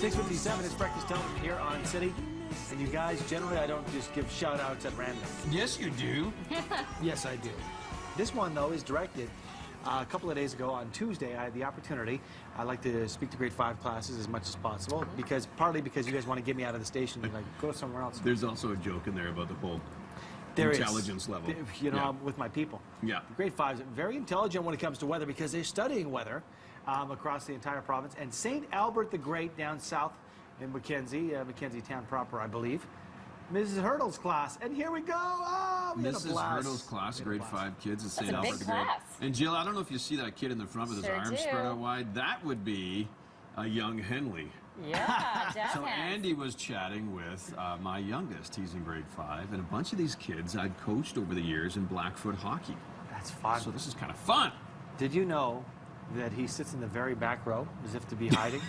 6:57 is Breakfast Television here on City. And you guys, generally I don't just give shout-outs at random. Yes, you do. Yes, I do. This one, though, is directed. A couple of days ago on Tuesday, I had the opportunity. I like to speak to grade 5 classes as much as possible, partly because you guys want to get me out of the station and like go somewhere else. There's also a joke in there about the whole intelligence level. You know, I'm with my people. Yeah. Grade 5s are very intelligent when it comes to weather because they're studying weather across the entire province. And St. Albert the Great down south in Mackenzie, Mackenzie town proper, I believe. Mrs. Hurdle's class, and here we go. Oh, Mrs. Hurdle's class, grade 5 kids at St. That's a Albert big the Great. class. And Jill, I don't know if you see that kid in the front with his Sure arms do. spread out wide. That would be a young Henley. Yeah, definitely. So Andy was chatting with my youngest. He's in grade 5, and a bunch of these kids I'd coached over the years in Blackfoot hocky. That's fun. So this is kind of fun. Did you know that he sits in the very back row as if to be hiding?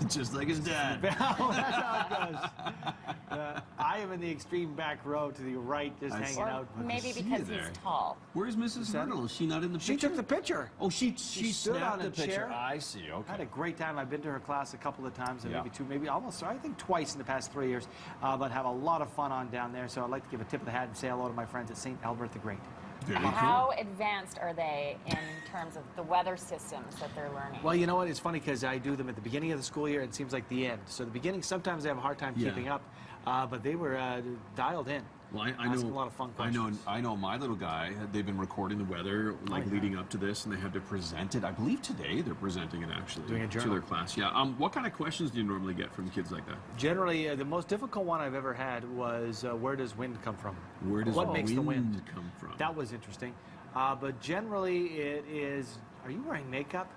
Just like his dad. That's how it goes. I am in the extreme back row to the right, just hanging out. Maybe see because you he's there. tall. Where's Mrs. Hurdle? Is she not in the picture? She took the picture. Oh, she stood snapped on the a picture. chair. I see. Okay. I had a great time. I've been to her class a couple of times, and Yeah. maybe almost, I think twice in the past 3 years, but have a lot of fun on down there. So I'd like to give a tip of the hat and say hello to my friends at St. Albert the Great. Very How advanced are they in terms of the weather systems that they're learning? Well, you know what? It's funny because I do them at the beginning of the school year, and it seems like the end. So the beginning, sometimes I have a hard time keeping up, but they were dialed in. Well, I asking know a lot of fun questions. I know my little guy. They've been recording the weather leading up to this, and they have to present it. I believe today they're presenting it actually Doing a to journal. their class. Yeah. What kind of questions do you normally get from kids like that? Generally, the most difficult one I've ever had was where does wind come from? Where does what makes the wind come from? That was interesting. But generally, it is. Are you wearing makeup?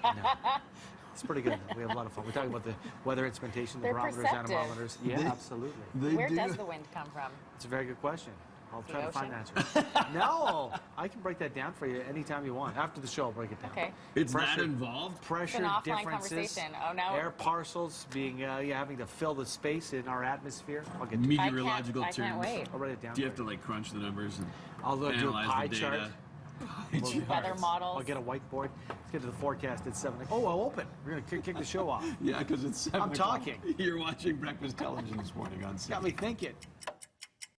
No. It's pretty good. We have a lot of fun. We're talking about the weather instrumentation, the They're barometers, perceptive. anemometers. Yeah, absolutely. Where does the wind come from? It's a very good question. I'll try to find an ocean? answer. No, I can break that down for you anytime you want. After the show, I'll break it down. Okay. It's Pressure. that involved? Pressure It's an offline differences, conversation. Oh, no. air parcels being having to fill the space in our atmosphere. I'll get to it. Meteorological I terms. can't wait. I'll write it down. Do you have for to like crunch the numbers and I'll do a analyze pie the chart. data? Weather models. I'll get a whiteboard. Let's get to the forecast at 7. Oh, I'll open. We're going to kick the show off. Yeah, because it's 7 I'm o'clock. talking. You're watching Breakfast Television this morning on Got City. me thinking.